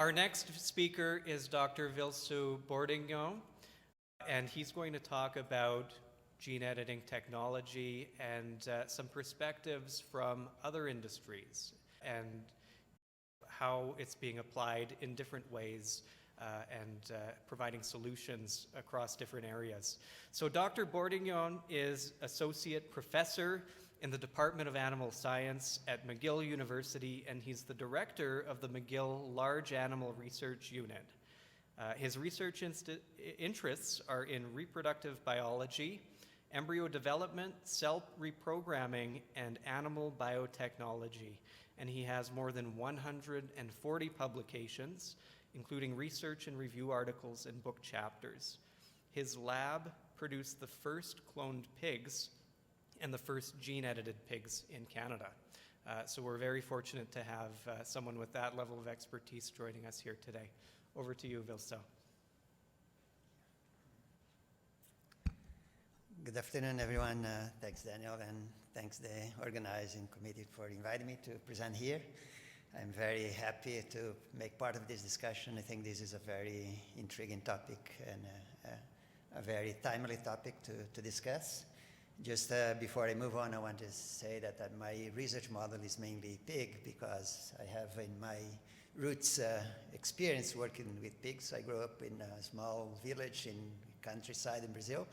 Our next speaker is Dr. Vilceu Bordignon, and he's going to talk about gene editing technology and some perspectives from other industries and how it's being applied in different ways and providing solutions across different areas. So Dr. Bordignon is Associate Professor in the Department of Animal Science at McGill University, and he's the director of the McGill Large Animal Research Unit. His research interests are in reproductive biology, embryo development, cell reprogramming, and animal biotechnology. And he has more than 140 publications, including research and review articles and book chapters. His lab produced the first cloned pigs and the first gene-edited pigs in Canada. So we're very fortunate to have someone with that level of expertise joining us here today. Over to you, Vilceu. Good afternoon, everyone. Thanks, Daniel, and thanks the organizing committee for inviting me to present here. I'm very happy to make part of this discussion. I think this is a very intriguing topic and a very timely topic to discuss. Just before I move on, I want to say that my research model is mainly pig because I have in my roots experience working with pigs. I grew up in a small village in countryside in Brazil.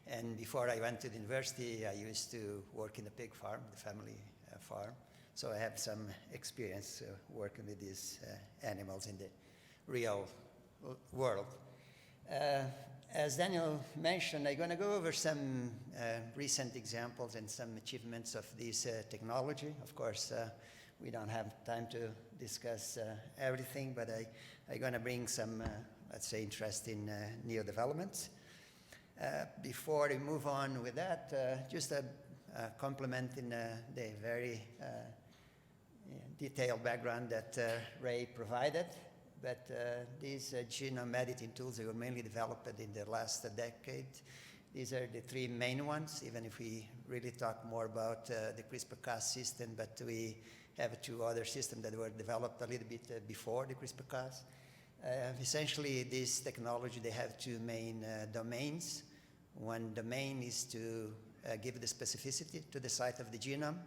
And before I went to the university, I used to work in a pig farm, the family farm. So I have some experience working with these animals in the real world. As Daniel mentioned, I'm going to go over some recent examples and some achievements of this technology. Of course, we don't have time to discuss everything, but I'm going to bring some, let's say, interesting new developments. Before I move on with that, just a compliment in the very detailed background that Ray provided. But these genome editing tools, they were mainly developed in the last decade. These are the three main ones, even if we really talk more about the CRISPR-Cas system, but we have two other systems that were developed a little bit before the CRISPR-Cas. Essentially, this technology, they have two main domains. One domain is to give the specificity to the site of the genome,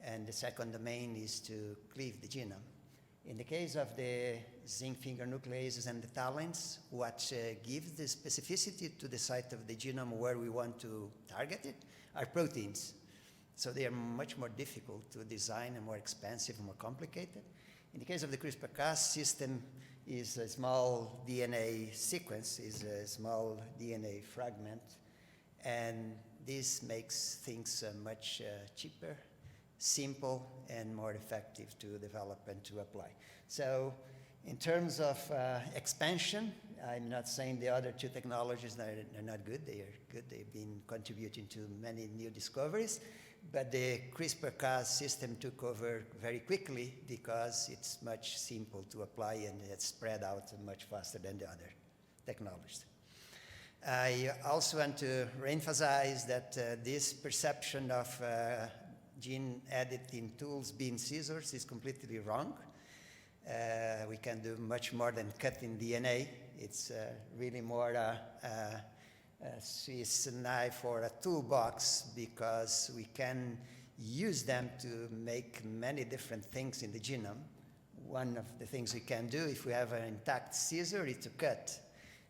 and the second domain is to cleave the genome. In the case of the zinc finger nucleases and the talents, what gives the specificity to the site of the genome where we want to target it are proteins. So they are much more difficult to design and more expensive and more complicated. In the case of the CRISPR-Cas system, is a small DNA sequence, is a small DNA fragment, and this makes things much cheaper, simple, and more effective to develop and to apply. So in terms of expansion, I'm not saying the other two technologies are not good. They are good. They've been contributing to many new discoveries. But the CRISPR-Cas system took over very quickly because it's much simple to apply and it's spread out much faster than the other technologies. I also want to reemphasize that this perception of gene editing tools being scissors is completely wrong. We can do much more than cutting DNA. It's really more a Swiss knife or a toolbox because we can use them to make many different things in the genome. One of the things we can do if we have an intact scissor is to cut.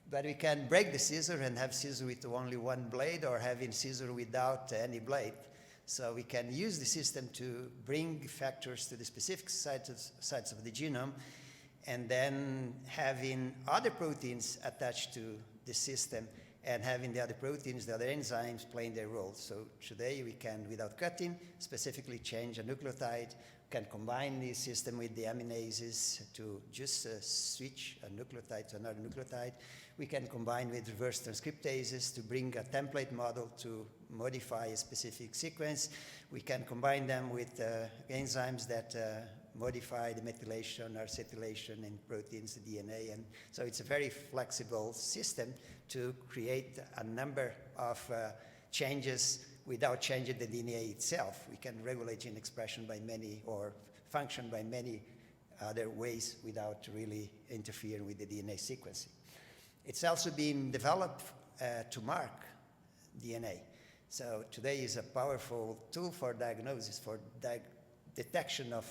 But we can break the scissor and have scissor with only one blade or having scissor without any blade. So we can use the system to bring factors to the specific sites of the genome and then having other proteins attached to the system and having the other proteins, the other enzymes playing their role. So today we can, without cutting, specifically change a nucleotide, can combine the system with the aminases to just switch a nucleotide to another nucleotide. We can combine with reverse transcriptases to bring a template model to modify a specific sequence. We can combine them with enzymes that modify the methylation or acetylation in proteins, the DNA. And so it's a very flexible system to create a number of changes without changing the DNA itself. We can regulate gene expression by many or function by many other ways without really interfering with the DNA sequencing. It's also been developed to mark DNA. So today is a powerful tool for diagnosis, for detection of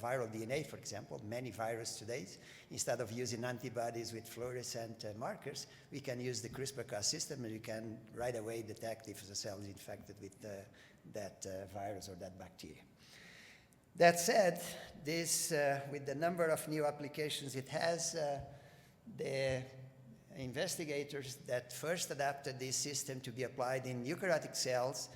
viral DNA, for example. Many viruses today, instead of using antibodies with fluorescent markers, we can use the CRISPR-Cas system, and we can right away detect if the cell is infected with that virus or that bacteria. That said, this, with the number of new applications it has, the investigators that first adapted this system to be applied in eukaryotic cells,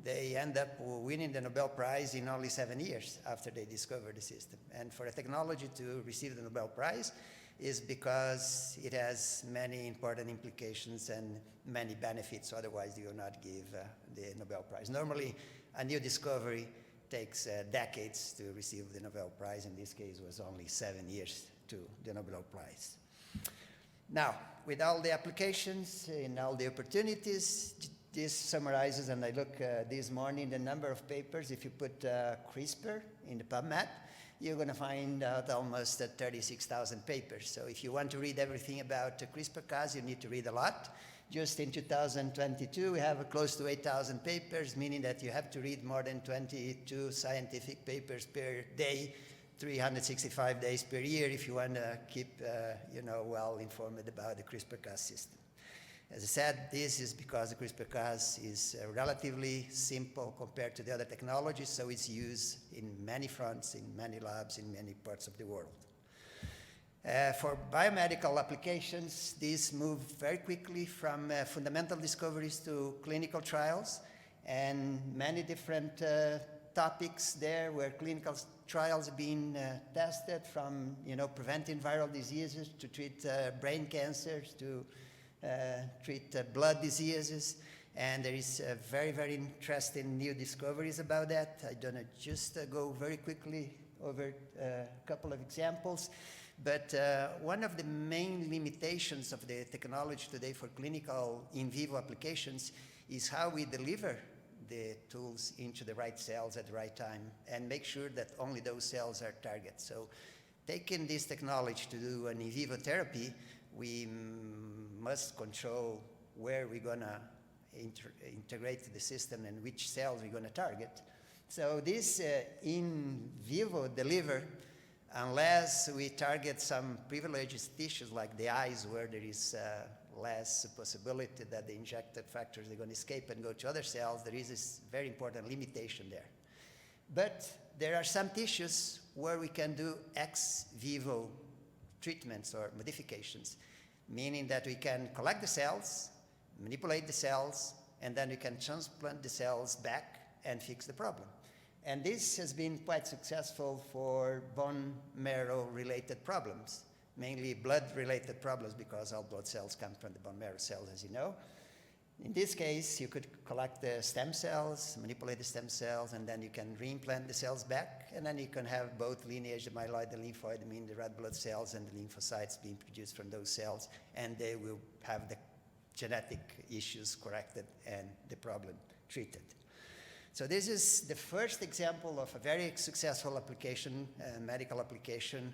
they end up winning the Nobel Prize in only 7 years after they discovered the system. And for a technology to receive the Nobel Prize is because it has many important implications and many benefits, otherwise you will not give the Nobel Prize. Normally, a new discovery takes decades to receive the Nobel Prize. In this case, it was only 7 years to the Nobel Prize. Now, with all the applications and all the opportunities, this summarizes, and I look this morning, the number of papers. If you put CRISPR in the PubMed, you're going to find out almost 36,000 papers. So if you want to read everything about CRISPR-Cas, you need to read a lot. Just in 2022, we have close to 8,000 papers, meaning that you have to read more than 22 scientific papers per day, 365 days per year, if you want to keep well informed about the CRISPR-Cas system. As I said, this is because the CRISPR-Cas is relatively simple compared to the other technologies, so it's used in many fronts, in many labs, in many parts of the world. For biomedical applications, these move very quickly from fundamental discoveries to clinical trials, and many different topics there where clinical trials are being tested, from preventing viral diseases to treat brain cancers, to treat blood diseases, and there is very, very interesting new discoveries about that. I'm going to just go very quickly over a couple of examples. But one of the main limitations of the technology today for clinical in vivo applications is how we deliver the tools into the right cells at the right time and make sure that only those cells are targets. So taking this technology to do an in vivo therapy, we must control where we're going to integrate the system and which cells we're going to target. So this in vivo deliver, unless we target some privileged tissues like the eyes, where there is less possibility that the injected factors are going to escape and go to other cells, there is this very important limitation there. But there are some tissues where we can do ex vivo treatments or modifications, meaning that we can collect the cells, manipulate the cells, and then we can transplant the cells back and fix the problem. And this has been quite successful for bone marrow-related problems, mainly blood-related problems, because all blood cells come from the bone marrow cells, as you know. In this case, you could collect the stem cells, manipulate the stem cells, and then you can reimplant the cells back, and then you can have both lineage, the myeloid and lymphoid, meaning the red blood cells and the lymphocytes being produced from those cells, and they will have the genetic issues corrected and the problem treated. So this is the first example of a very successful application, medical application,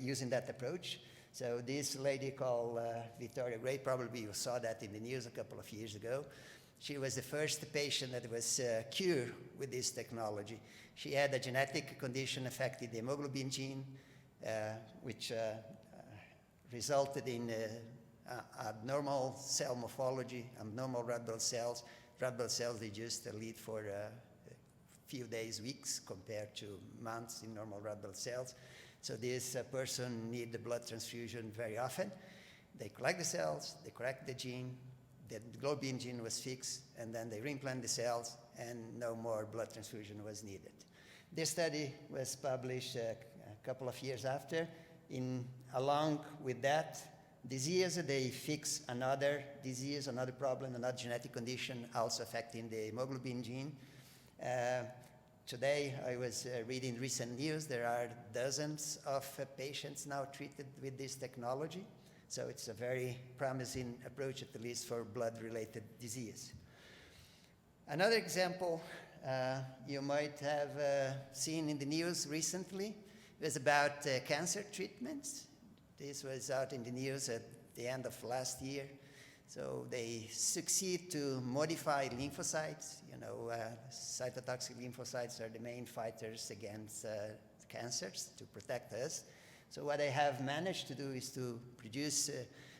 using that approach. So this lady called Victoria Gray, probably you saw that in the news a couple of years ago. She was the first patient that was cured with this technology. She had a genetic condition affecting the hemoglobin gene, which resulted in abnormal cell morphology, abnormal red blood cells. Red blood cells, they just lead for a few days, weeks, compared to months in normal red blood cells. So this person needs a blood transfusion very often. They collect the cells, they correct the gene, the globin gene was fixed, and then they reimplant the cells, and no more blood transfusion was needed. This study was published a couple of years after. Along with that disease, they fix another disease, another problem, another genetic condition also affecting the hemoglobin gene. Today, I was reading recent news, there are dozens of patients now treated with this technology. So it's a very promising approach, at least for blood-related disease. Another example you might have seen in the news recently It was about cancer treatments. This was out in the news at the end of last year. So they succeed to modify lymphocytes. You know, cytotoxic lymphocytes are the main fighters against cancers to protect us. So what they have managed to do is to produce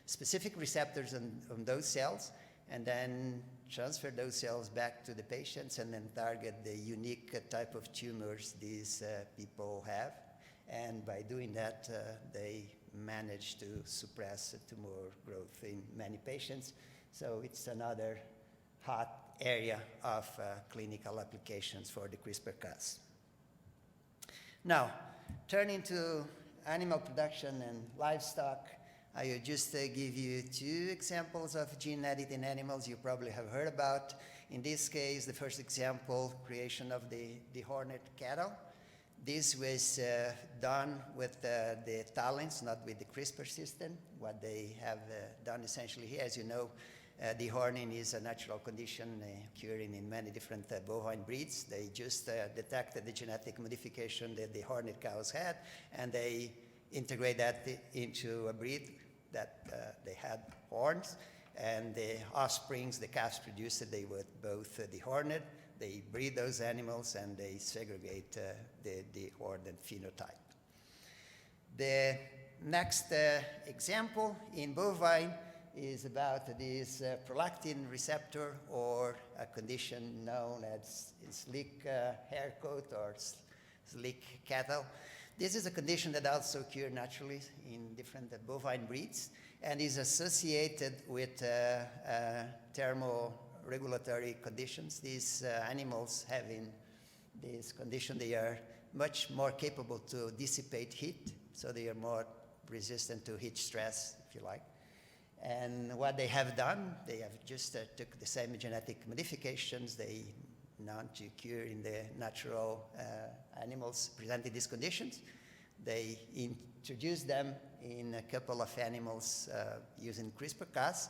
specific receptors on those cells and then transfer those cells back to the patients and then target the unique type of tumors these people have. And by doing that, they manage to suppress tumor growth in many patients. So it's another hot area of clinical applications for the CRISPR-Cas. Now, turning to animal production and livestock, I will just give you two examples of gene editing animals you probably have heard about. In this case, the first example, creation of the horned cattle. This was done with the talents, not with the CRISPR system. What they have done essentially here, as you know, dehorning is a natural condition occurring in many different bovine breeds. They just detected the genetic modification that the horned cows had, and they integrate that into a breed that they had horns, and the offsprings, the calves produced it, they were both dehorned. They breed those animals and they segregate the horned phenotype. The next example in bovine is about this prolactin receptor, or a condition known as slick hair coat or slick cattle. This is a condition that also occurs naturally in different bovine breeds and is associated with thermoregulatory conditions. These animals having this condition, they are much more capable to dissipate heat, so they are more resistant to heat stress, if you like. And what they have done, they have just took the same genetic modifications they known to occur in the natural animals presenting these conditions. They introduced them in a couple of animals using CRISPR-Cas.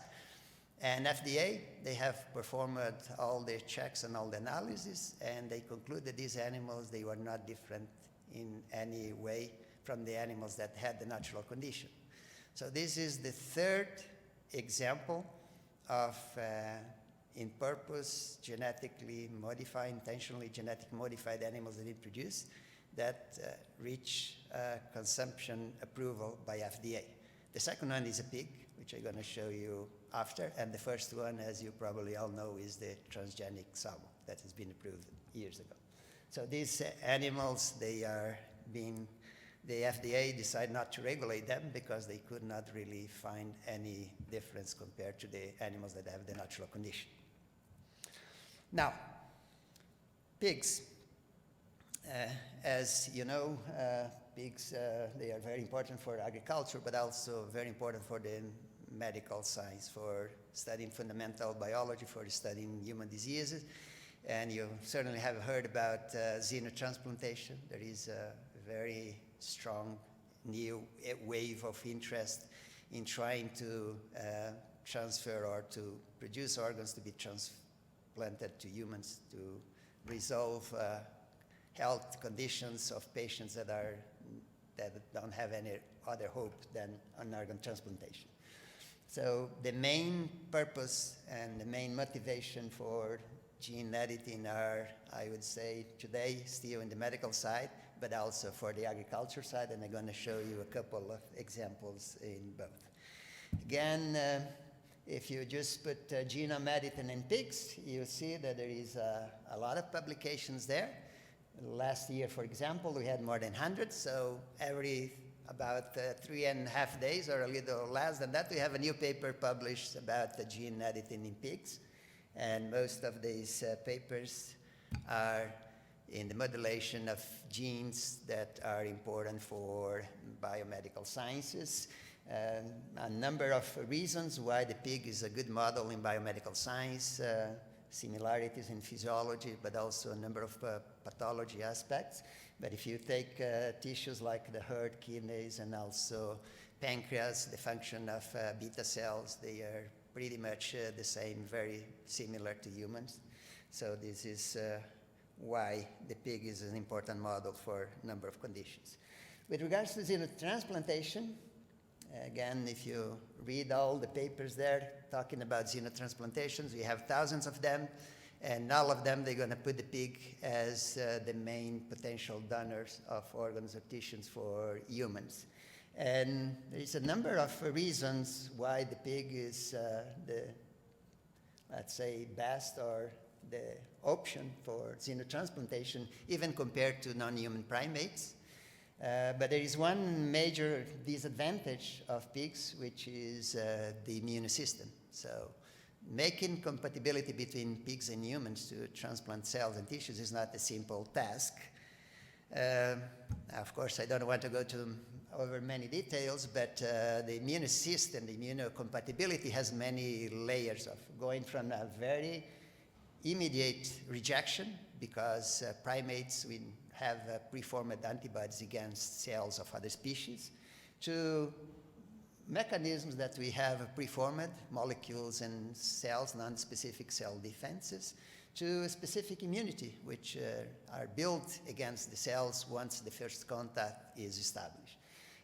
And FDA, they have performed all the checks and all the analysis, and they concluded these animals, they were not different in any way from the animals that had the natural condition. So this is the third example of in purpose genetically modified, intentionally genetically modified animals that introduced that reach consumption approval by FDA. The second one is a pig, which I'm going to show you after, and the first one, as you probably all know, is the transgenic sow that has been approved years ago. So these animals, they are being, the FDA decided not to regulate them because they could not really find any difference compared to the animals that have the natural condition. Now, pigs. As you know, pigs, they are very important for agriculture, but also very important for the medical science, for studying fundamental biology, for studying human diseases. And you certainly have heard about xenotransplantation. There is a very strong new wave of interest in trying to transfer or to produce organs to be transplanted to humans to resolve health conditions of patients that don't have any other hope than an organ transplantation. So the main purpose and the main motivation for gene editing are, I would say, today still in the medical side, but also for the agriculture side, and I'm going to show you a couple of examples in both. Again, if you just put genome editing in pigs, you see that there is a lot of publications there. Last year, for example, we had more than 100, so every about 3.5 days or a little less than that, we have a new paper published about the gene editing in pigs. And most of these papers are in the modulation of genes that are important for biomedical sciences. A number of reasons why the pig is a good model in biomedical science, similarities in physiology, but also a number of pathology aspects. But if you take tissues like the heart, kidneys, and also pancreas, the function of beta cells, they are pretty much the same, very similar to humans. So this is why the pig is an important model for a number of conditions. With regards to xenotransplantation, again, if you read all the papers there talking about xenotransplantations, we have thousands of them, and all of them, they're going to put the pig as the main potential donors of organs or tissues for humans. And there is a number of reasons why the pig is the, let's say, best or the option for xenotransplantation, even compared to non-human primates. But there is one major disadvantage of pigs, which is the immune system. So making compatibility between pigs and humans to transplant cells and tissues is not a simple task. Of course, I don't want to go over many details, but the immune system, the immunocompatibility has many layers of going from a very immediate rejection, because primates we have preformed antibodies against cells of other species, to mechanisms that we have preformed, molecules and cells, non-specific cell defenses, to specific immunity, which are built against the cells once the first contact is established.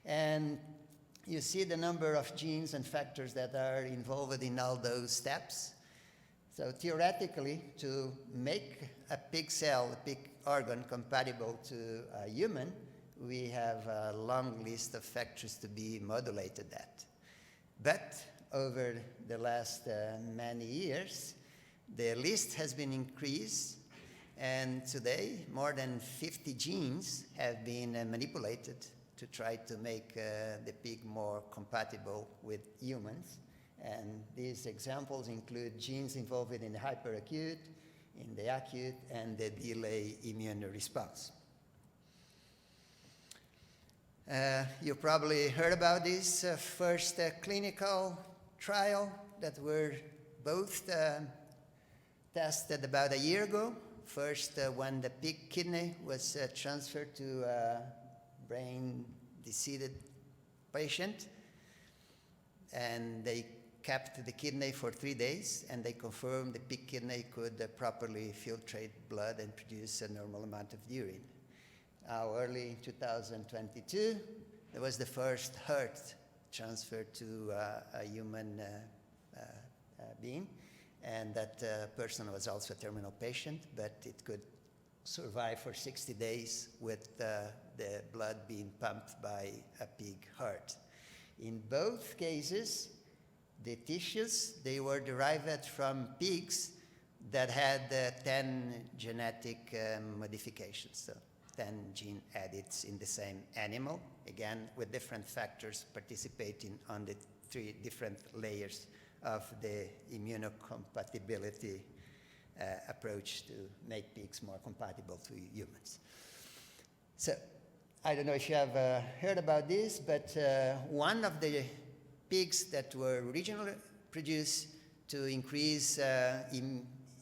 And you see the number of genes and factors that are involved in all those steps. So theoretically, to make a pig cell, a pig organ compatible to a human, we have a long list of factors to be modulated at. But over the last many years, the list has been increased, and today more than 50 genes have been manipulated to try to make the pig more compatible with humans. And these examples include genes involved in the hyperacute, in the acute, and the delay immune response. You probably heard about this first clinical trial that were both tested about a year ago. First, when the pig kidney was transferred to a brain-diseased patient, and they kept the kidney for 3 days, and they confirmed the pig kidney could properly filtrate blood and produce a normal amount of urine. Early 2022, there was the first heart transferred to a human being, and that person was also a terminal patient, but it could survive for 60 days with the blood being pumped by a pig heart. In both cases, the tissues, they were derived from pigs that had 10 genetic modifications, so 10 gene edits in the same animal, again, with different factors participating on the 3 different layers of the immunocompatibility approach to make pigs more compatible to humans. So, I don't know if you have heard about this, but one of the pigs that were originally produced to increase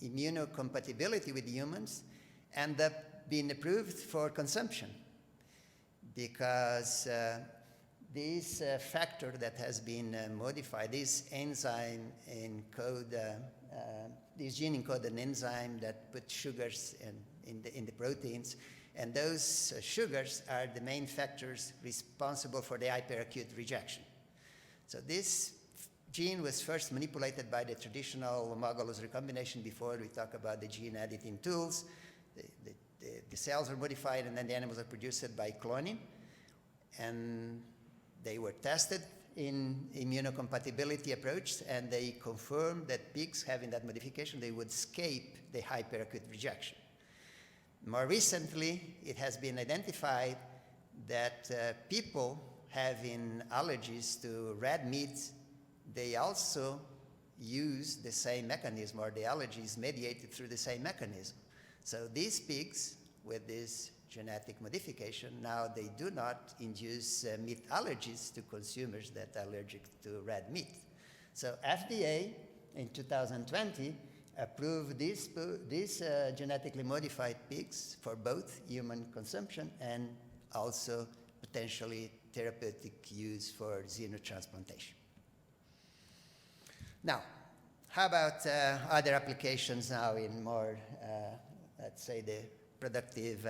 immunocompatibility with humans end up being approved for consumption, because this factor that has been modified, this enzyme this gene encodes an enzyme that puts sugars in the proteins, and those sugars are the main factors responsible for the hyperacute rejection. So this gene was first manipulated by the traditional homologous recombination. Before we talk about the gene editing tools, the cells are modified, and then the animals are produced by cloning, and they were tested in immunocompatibility approach, and they confirmed that pigs having that modification, they would escape the hyperacute rejection. More recently, it has been identified that people having allergies to red meat, they also use the same mechanism, or the allergy is mediated through the same mechanism. So these pigs with this genetic modification, now they do not induce meat allergies to consumers that are allergic to red meat. So FDA in 2020 approved these genetically modified pigs for both human consumption and also potentially therapeutic use for xenotransplantation. Now, how about other applications now in more, let's say, the productive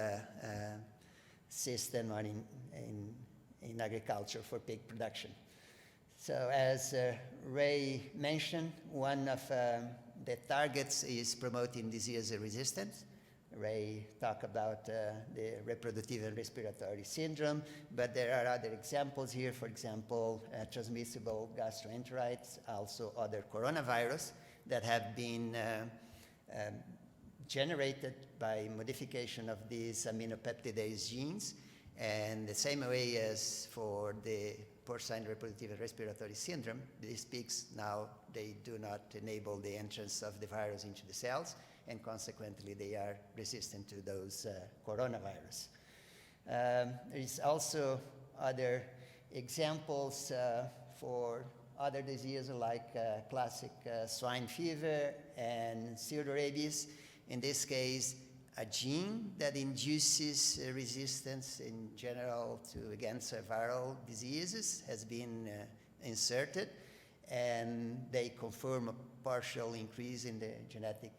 system or in agriculture for pig production. So as Ray mentioned, one of the targets is promoting disease resistance. Ray talked about the reproductive and respiratory syndrome, but there are other examples here. For example, transmissible gastroenteritis, also other coronavirus that have been generated by modification of these aminopeptidase genes. And the same way as for the porcine reproductive and respiratory syndrome, these pigs now, they do not enable the entrance of the virus into the cells, and consequently they are resistant to those coronavirus. There is also other examples for other diseases like classic swine fever and pseudorabies. In this case, a gene that induces resistance in general to against viral diseases has been inserted, and they confirm a partial increase in the genetic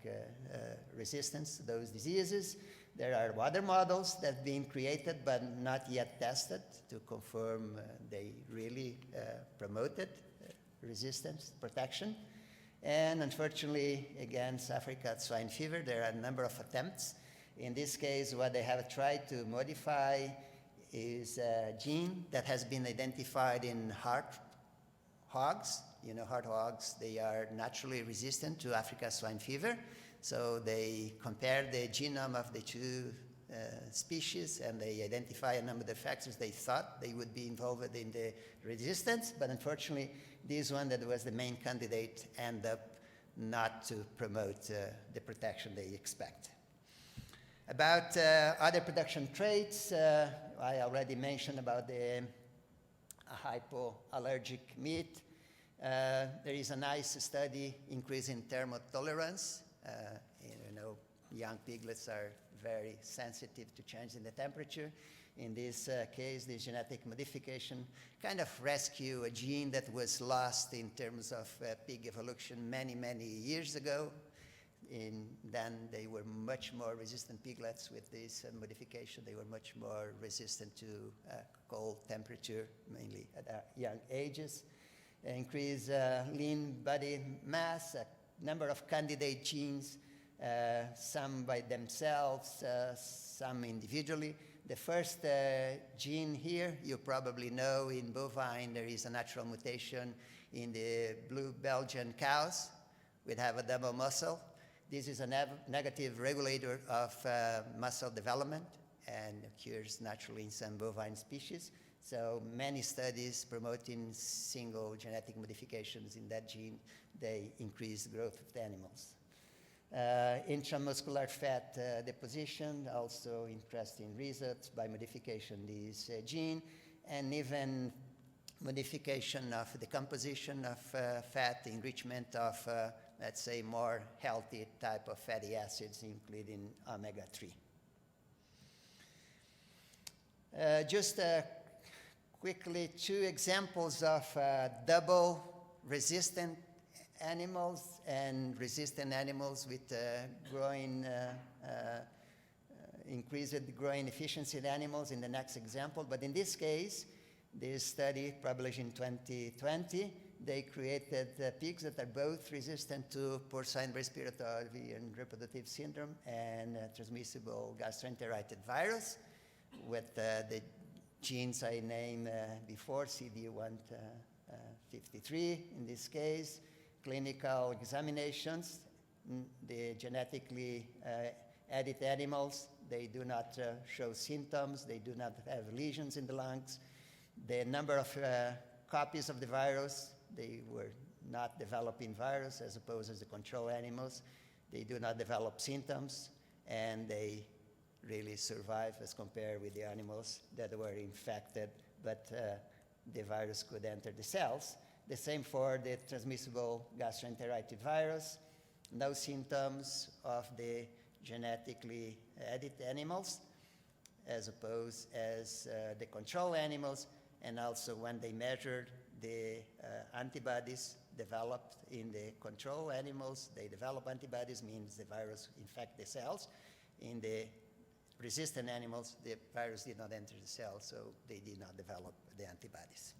resistance to those diseases. There are other models that have been created but not yet tested to confirm they really promoted resistance protection. And unfortunately, against African swine fever, there are a number of attempts. In this case, what they have tried to modify is a gene that has been identified in heart hogs. You know, heart hogs, they are naturally resistant to African swine fever. So they compare the genome of the two species, and they identify a number of the factors they thought they would be involved in the resistance. But unfortunately, this one that was the main candidate ended up not to promote the protection they expect. About other production traits, I already mentioned about the hypoallergic meat. There is a nice study increasing thermotolerance. You know, young piglets are very sensitive to change in the temperature. In this case, this genetic modification kind of rescue a gene that was lost in terms of pig evolution many, many years ago. And then they were much more resistant piglets with this modification. They were much more resistant to cold temperature, mainly at young ages. Increase lean body mass, a number of candidate genes, some by themselves, some individually. The first gene here, you probably know in bovine, there is a natural mutation in the blue Belgian cows. We have a double muscle. This is a negative regulator of muscle development and occurs naturally in some bovine species. So many studies promoting single genetic modifications in that gene, they increase the growth of the animals. Intramuscular fat deposition, also interesting results by modification this gene, and even modification of the composition of fat, enrichment of, let's say, more healthy type of fatty acids, including omega-3. Just quickly, two examples of double resistant animals and resistant animals with growing, increased growing efficiency in animals in the next example. But in this case, this study published in 2020, they created pigs that are both resistant to porcine respiratory and reproductive syndrome and transmissible gastroenteritis virus with the genes I named before, CD153 in this case. Clinical examinations, the genetically edited animals, they do not show symptoms, they do not have lesions in the lungs. The number of copies of the virus, they were not developing virus as opposed to the control animals. They do not develop symptoms, and they really survive as compared with the animals that were infected, but the virus could enter the cells. The same for the transmissible gastroenteritis virus. No symptoms of the genetically edited animals as opposed as the control animals. And also when they measured the antibodies developed in the control animals, they develop antibodies, means the virus infect the cells. In the resistant animals, the virus did not enter the cell, so they did not develop the antibodies.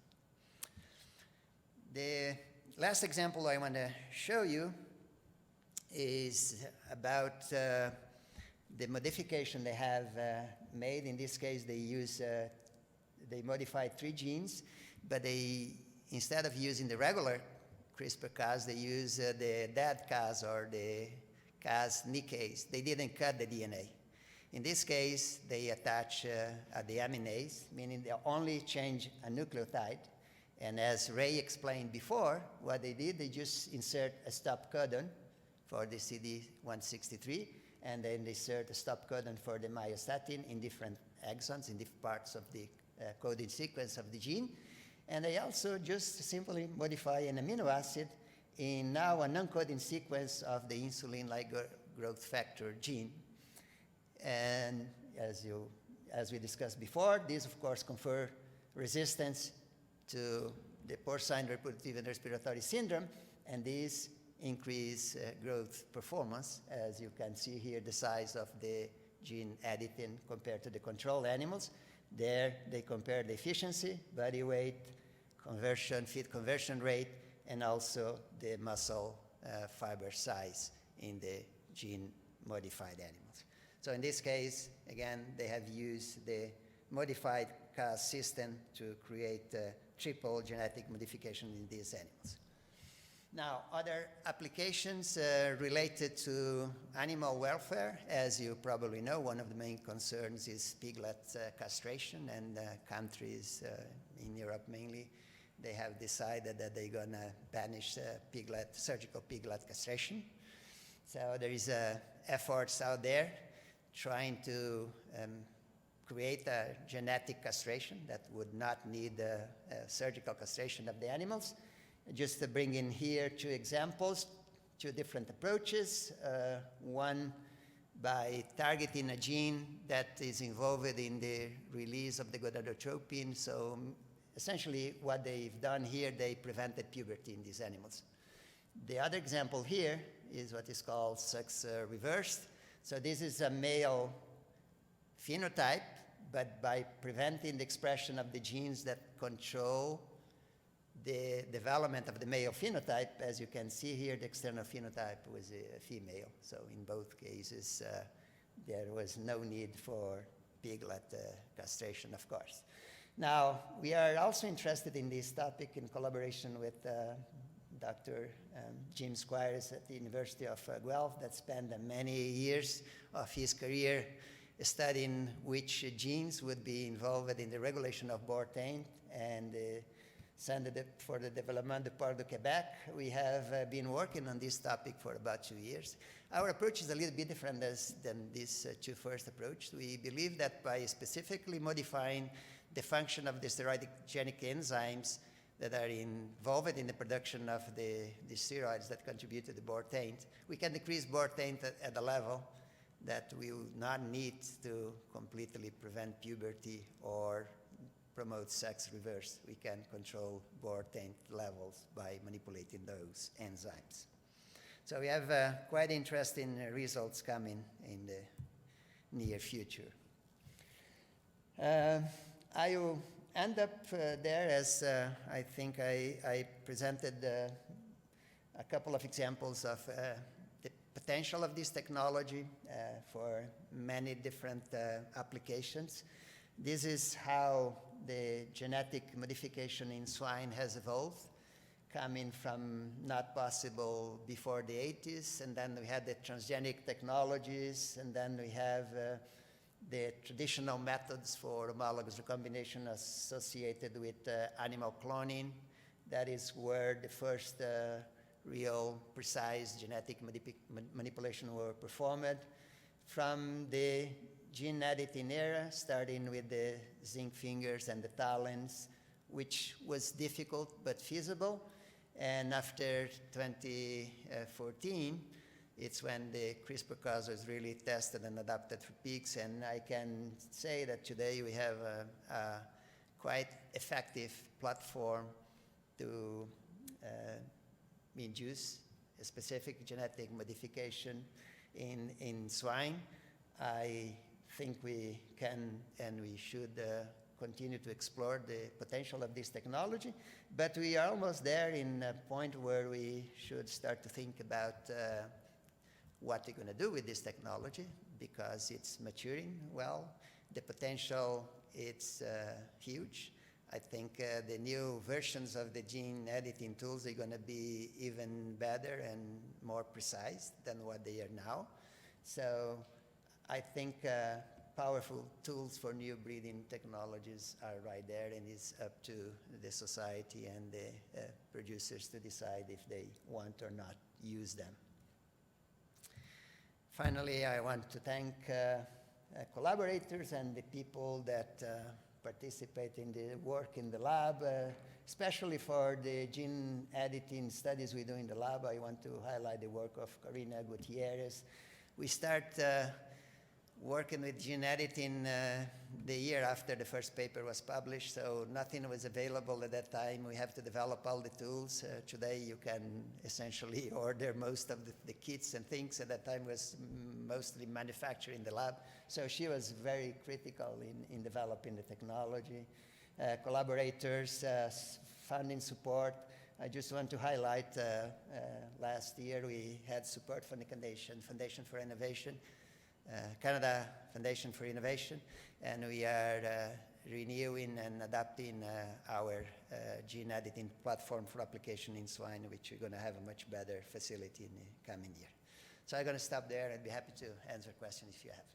The last example I want to show you is about the modification they have made. In this case, they modified 3 genes, but instead of using the regular CRISPR-Cas, they use the dead Cas or the Cas nickase. They didn't cut the DNA. In this case, they attach the aminase, meaning they only change a nucleotide. And as Ray explained before, what they did, they just insert a stop codon for the CD163, and then they insert a stop codon for the myostatin in different exons, in different parts of the coding sequence of the gene. And they also just simply modify an amino acid in now a non-coding sequence of the insulin-like growth factor gene. And as we discussed before, these of course confer resistance to the porcine reproductive and respiratory syndrome, and these increase growth performance. As you can see here, the size of the gene editing compared to the control animals. There they compare the efficiency, body weight, conversion, feed conversion rate, and also the muscle fiber size in the gene-modified animals. So in this case, again, they have used the modified Cas system to create triple genetic modification in these animals. Now, other applications related to animal welfare. As you probably know, one of the main concerns is piglet castration, and countries in Europe mainly, they have decided that they're going to banish surgical piglet castration. So there is efforts out there trying to create a genetic castration that would not need surgical castration of the animals. Just to bring in here 2 examples, 2 different approaches. One by targeting a gene that is involved in the release of the gonadotropin. So essentially what they've done here, they prevented puberty in these animals. The other example here is what is called sex reversed. So this is a male phenotype, but by preventing the expression of the genes that control the development of the male phenotype, as you can see here, the external phenotype was a female. So in both cases, there was no need for piglet castration, of course. Now, we are also interested in this topic in collaboration with Dr. Jim Squires at the University of Guelph, that spent many years of his career studying which genes would be involved in the regulation of Bortaint and Centre for the Development du Porc de Quebec. We have been working on this topic for about 2 years. Our approach is a little bit different than this 2 first approach. We believe that by specifically modifying the function of the steroidogenic enzymes that are involved in the production of the steroids that contribute to the Bortaint, we can decrease Bortaint at a level that we will not need to completely prevent puberty or promote sex reverse. We can control Bortaint levels by manipulating those enzymes. So we have quite interesting results coming in the near future. I will end up there, as I think I presented a couple of examples of the potential of this technology for many different applications. This is how the genetic modification in swine has evolved, coming from not possible before the 80s, and then we had the transgenic technologies, and then we have the traditional methods for homologous recombination associated with animal cloning. That is where the first real precise genetic manipulation were performed. From the gene editing era, starting with the zinc fingers and the talons, which was difficult but feasible. And after 2014, it's when the CRISPR-Cas was really tested and adapted for pigs. And I can say that today we have a quite effective platform to induce a specific genetic modification in swine. I think we can and we should continue to explore the potential of this technology, but we are almost there in a point where we should start to think about what we're going to do with this technology, because it's maturing well. The potential, it's huge. I think the new versions of the gene editing tools are going to be even better and more precise than what they are now. So I think powerful tools for new breeding technologies are right there, and it's up to the society and the producers to decide if they want or not use them. Finally, I want to thank collaborators and the people that participate in the work in the lab, especially for the gene editing studies we do in the lab. I want to highlight the work of Karina Gutierrez. We start working with gene editing the year after the first paper was published, so nothing was available at that time. We have to develop all the tools. Today you can essentially order most of the kits and things. At that time was mostly manufactured in the lab. So she was very critical in developing the technology. Collaborators, funding support. I just want to highlight last year we had support from the Foundation for Innovation, Canada Foundation for Innovation, and we are renewing and adapting our gene editing platform for application in swine, which we're going to have a much better facility in the coming year. So I'm going to stop there and be happy to answer questions if you have.